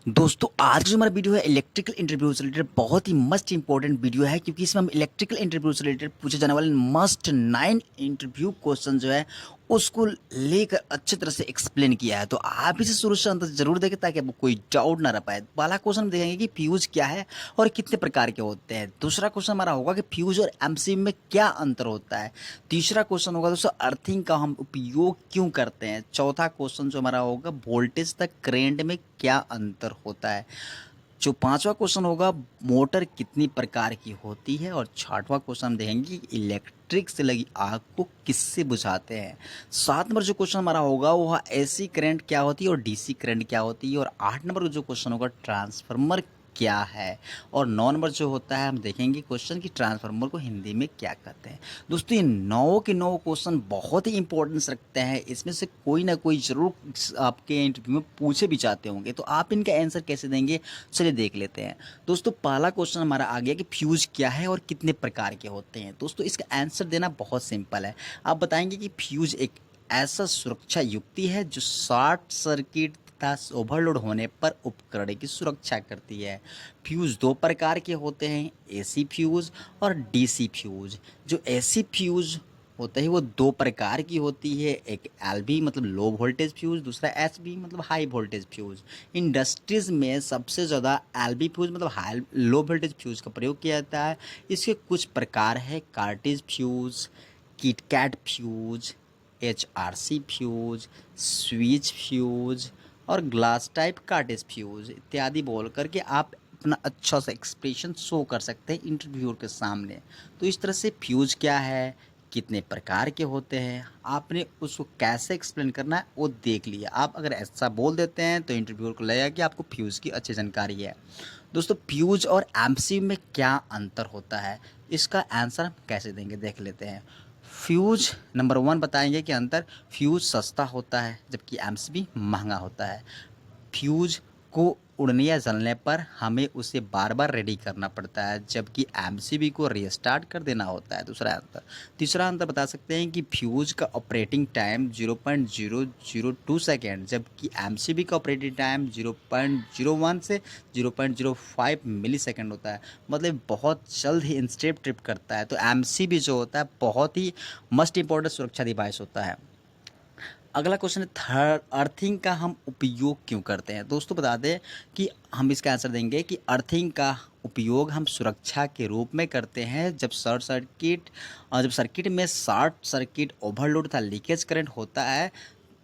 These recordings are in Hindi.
दोस्तों आज जो हमारा वीडियो है इलेक्ट्रिकल इंटरव्यू से रिलेटेड बहुत ही मस्ट इंपॉर्टेंट वीडियो है, क्योंकि इसमें हम इलेक्ट्रिकल इंटरव्यू से रिलेटेड पूछे जाने वाले मस्ट 9 इंटरव्यू क्वेश्चन जो है उसको लेकर अच्छी तरह से एक्सप्लेन किया है। तो आप इसे शुरू से अंत तक जरूर देखें ताकि आपको कोई डाउट ना रह पाए। पहला क्वेश्चन हम देखेंगे कि फ्यूज क्या है और कितने प्रकार के होते हैं। दूसरा क्वेश्चन हमारा होगा कि फ्यूज और एमसीबी में क्या अंतर होता है। तीसरा क्वेश्चन होगा दोस्तों अर्थिंग का हम उपयोग क्यों करते हैं। चौथा क्वेश्चन जो हमारा होगा वोल्टेज तक करंट में क्या अंतर होता है। जो पांचवा क्वेश्चन होगा मोटर कितनी प्रकार की होती है। और छठवां क्वेश्चन हम देखेंगे कि इलेक्ट्रिक से लगी आग को किससे बुझाते हैं। सात नंबर जो क्वेश्चन हमारा होगा वो एसी करंट क्या होती है और डीसी करंट क्या होती है। और आठ नंबर का जो क्वेश्चन होगा ट्रांसफार्मर क्या है। और 9 नंबर जो होता है हम देखेंगे क्वेश्चन कि ट्रांसफार्मर को हिंदी में क्या कहते हैं। दोस्तों ये 9 के 9 क्वेश्चन बहुत ही इंपॉर्टेंस रखते हैं। इसमें से कोई ना कोई जरूर आपके इंटरव्यू में पूछे भी जाते होंगे, तो आप इनका आंसर कैसे देंगे चलिए देख लेते हैं। दोस्तों पहला क्वेश्चन हमारा आ गया कि फ्यूज क्या है और कितने प्रकार के होते हैं। दोस्तों इसका आंसर देना बहुत सिंपल है। आप बताएंगे कि फ्यूज एक ऐसा सुरक्षा युक्ति है जो शॉर्ट सर्किट तथा ओवरलोड होने पर उपकरण की सुरक्षा करती है। फ्यूज दो प्रकार के होते हैं, एसी फ्यूज और डीसी फ्यूज। जो एसी फ्यूज होते हैं वो दो प्रकार की होती है, एक एलबी मतलब लो वोल्टेज फ्यूज, दूसरा एचबी मतलब हाई वोल्टेज फ्यूज। इंडस्ट्रीज में सबसे ज़्यादा एलबी फ्यूज मतलब हाई लो वोल्टेज फ्यूज का प्रयोग किया जाता है। इसके कुछ प्रकार है cartridge fuse, kitkat fuse, HRC fuse, switch fuse और ग्लास टाइप कार्टेज फ्यूज इत्यादि बोल करके आप अपना अच्छा सा एक्सप्रेशन शो कर सकते हैं इंटरव्यूअर के सामने। तो इस तरह से फ्यूज क्या है, कितने प्रकार के होते हैं, आपने उसको कैसे एक्सप्लेन करना है वो देख लिया। आप अगर ऐसा बोल देते हैं तो इंटरव्यूअर को लगेगा कि आपको फ्यूज की अच्छी जानकारी है। दोस्तों फ्यूज और एमसीबी में क्या अंतर होता है, इसका आंसर हम कैसे देंगे देख लेते हैं। फ्यूज नंबर 1 बताएंगे कि अंतर, फ्यूज सस्ता होता है जबकि एमसीबी महंगा होता है। फ्यूज को उड़ने या जलने पर हमें उसे बार बार रेडी करना पड़ता है जबकि एमसीबी को रीस्टार्ट कर देना होता है। दूसरा अंतर, तीसरा अंतर बता सकते हैं कि फ्यूज का ऑपरेटिंग टाइम 0.002 सेकेंड जबकि एमसीबी का ऑपरेटिंग टाइम 0.01 से 0.05 मिली सेकेंड होता है। मतलब बहुत जल्द ही इंस्टेंट ट्रिप करता है। तो एमसीबी जो होता है बहुत ही मस्ट इंपॉर्टेंट सुरक्षा डिवाइस होता है। अगला क्वेश्चन है थर्ड, अर्थिंग का हम उपयोग क्यों करते हैं। दोस्तों बता दें कि हम इसका आंसर देंगे कि अर्थिंग का उपयोग हम सुरक्षा के रूप में करते हैं जब सर्किट में शॉर्ट सर्किट ओवरलोड तथा लीकेज करंट होता है।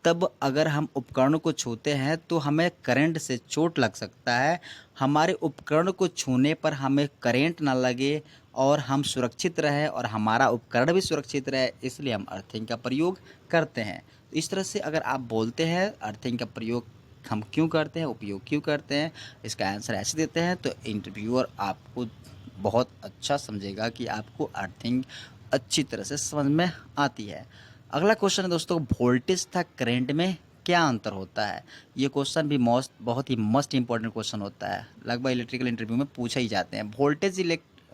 तब अगर हम उपकरणों को छूते हैं तो हमें करंट से चोट लग सकता है। हमारे उपकरण को छूने पर हमें करंट ना लगे और हम सुरक्षित रहे और हमारा उपकरण भी सुरक्षित रहे, इसलिए हम अर्थिंग का प्रयोग करते हैं। तो इस तरह से अगर आप बोलते हैं अर्थिंग का प्रयोग हम क्यों करते हैं, उपयोग क्यों करते हैं, इसका आंसर ऐसे देते हैं तो इंटरव्यूअर आपको बहुत अच्छा समझेगा कि आपको अर्थिंग अच्छी तरह से समझ में आती है। अगला क्वेश्चन है दोस्तों वोल्टेज तथा करंट में क्या अंतर होता है। ये क्वेश्चन भी बहुत ही मस्ट इंपॉर्टेंट क्वेश्चन होता है, लगभग इलेक्ट्रिकल इंटरव्यू में पूछा ही जाते हैं।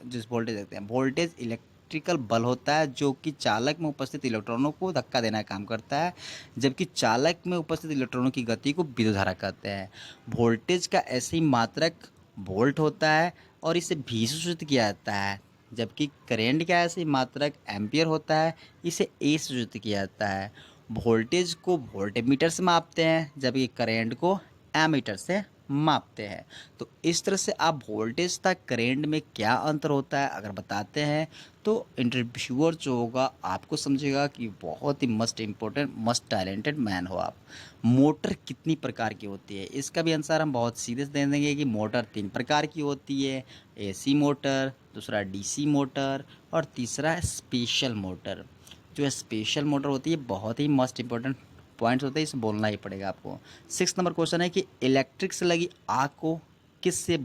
जिस वोल्टेज देखते हैं, वोल्टेज इलेक्ट्रिकल बल होता है जो कि चालक में उपस्थित इलेक्ट्रॉनों को धक्का देने का काम करता है, जबकि चालक में उपस्थित इलेक्ट्रॉनों की गति को विद्युत धारा कहते हैं। वोल्टेज का ऐसे ही मात्रक वोल्ट होता है और इसे भी सूचित किया जाता है, जबकि करंट का ऐसे ही मात्रक एम्पियर होता है, इसे ए से सूचित किया जाता है। वोल्टेज को वोल्टमीटर से मापते हैं जबकि करंट को एमीटर से मापते हैं। तो इस तरह से आप वोल्टेज तक करंट में क्या अंतर होता है अगर बताते हैं तो इंटरव्यूअर जो होगा आपको समझेगा कि बहुत he must important must talented man हो आप। मोटर कितनी प्रकार की होती है, इसका भी आंसर हम बहुत सीधे से दे देंगे कि मोटर 3 प्रकार की होती है, एसी मोटर, दूसरा डीसी मोटर और तीसरा स्पेशल मोटर। जो स्पेशल मोटर होती है बहुत ही मस्ट इंपॉर्टेंट पॉइंट्स होते हैं, इसे बोलना ही पड़ेगा आपको। 6 नंबर क्वेश्चन है कि इलेक्ट्रिक से लगी आग को किससे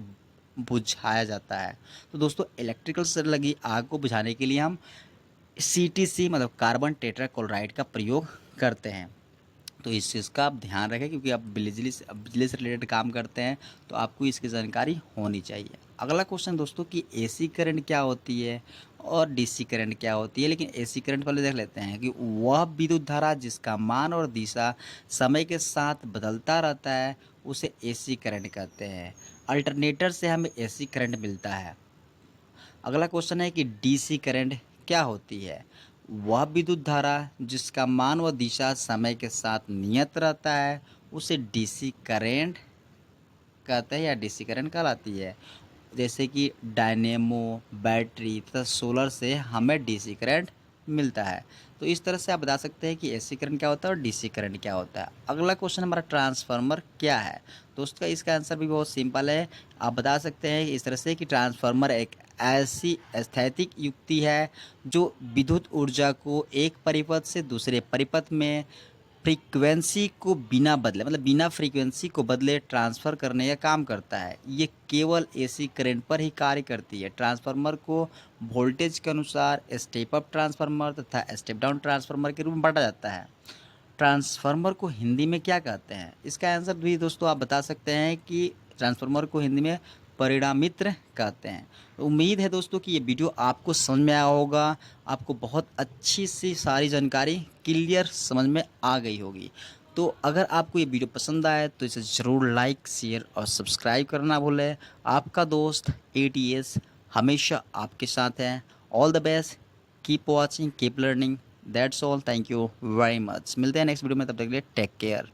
बुझाया जाता है। तो दोस्तों इलेक्ट्रिकल से लगी आग को बुझाने के लिए हम सीटीसी मतलब कार्बन टेट्राक्लोराइड का प्रयोग करते हैं। तो इस चीज़ का आप ध्यान रखें, क्योंकि आप बिजली से रिलेटेड काम करते हैं तो आपको इसकी जानकारी होनी चाहिए। अगला क्वेश्चन दोस्तों कि एसी करंट क्या होती है और डीसी करंट क्या होती है। लेकिन एसी करंट पहले देख लेते हैं कि वह विद्युत धारा जिसका मान और दिशा समय के साथ बदलता रहता है उसे एसी करंट कहते हैं। अल्टरनेटर से हमें एसी करंट मिलता है। अगला क्वेश्चन है कि डीसी करंट क्या होती है। वह विद्युत धारा जिसका मान व दिशा समय के साथ नियत रहता है उसे डीसी करंट कहते हैं या डीसी करंट कहलाती है। जैसे कि डायनेमो, बैटरी तथा सोलर से हमें डीसी करंट मिलता है। तो इस तरह से आप बता सकते हैं कि एसी करंट क्या होता है और डीसी करंट क्या होता है। अगला क्वेश्चन हमारा ट्रांसफार्मर क्या है। दोस्तों इसका आंसर भी बहुत सिंपल है। आप बता सकते हैं इस तरह से कि ट्रांसफार्मर एक ऐसी स्थैतिक युक्ति है जो विद्युत ऊर्जा को एक परिपथ से दूसरे परिपथ में फ्रीक्वेंसी को बिना बदले, मतलब बिना फ्रीक्वेंसी को बदले ट्रांसफ़र करने का काम करता है। ये केवल एसी करंट पर ही कार्य करती है। ट्रांसफार्मर को वोल्टेज के अनुसार स्टेप अप ट्रांसफार्मर तथा स्टेप डाउन ट्रांसफार्मर के रूप में बांटा जाता है। ट्रांसफार्मर को हिंदी में क्या कहते हैं। इसका आंसर भी दोस्तों आप बता सकते हैं कि ट्रांसफार्मर को हिंदी में परिणामित्र कहते हैं। उम्मीद है दोस्तों कि ये वीडियो आपको समझ में आया होगा, आपको बहुत अच्छी सी सारी जानकारी क्लियर समझ में आ गई होगी। तो अगर आपको ये वीडियो पसंद आए तो इसे ज़रूर लाइक, शेयर और सब्सक्राइब करना भूलें। आपका दोस्त एटीएस हमेशा आपके साथ है। All the best, keep watching, keep learning. That's all, thank you very much. मिलते हैं नेक्स्ट वीडियो में, तब तक के लिए टेक केयर।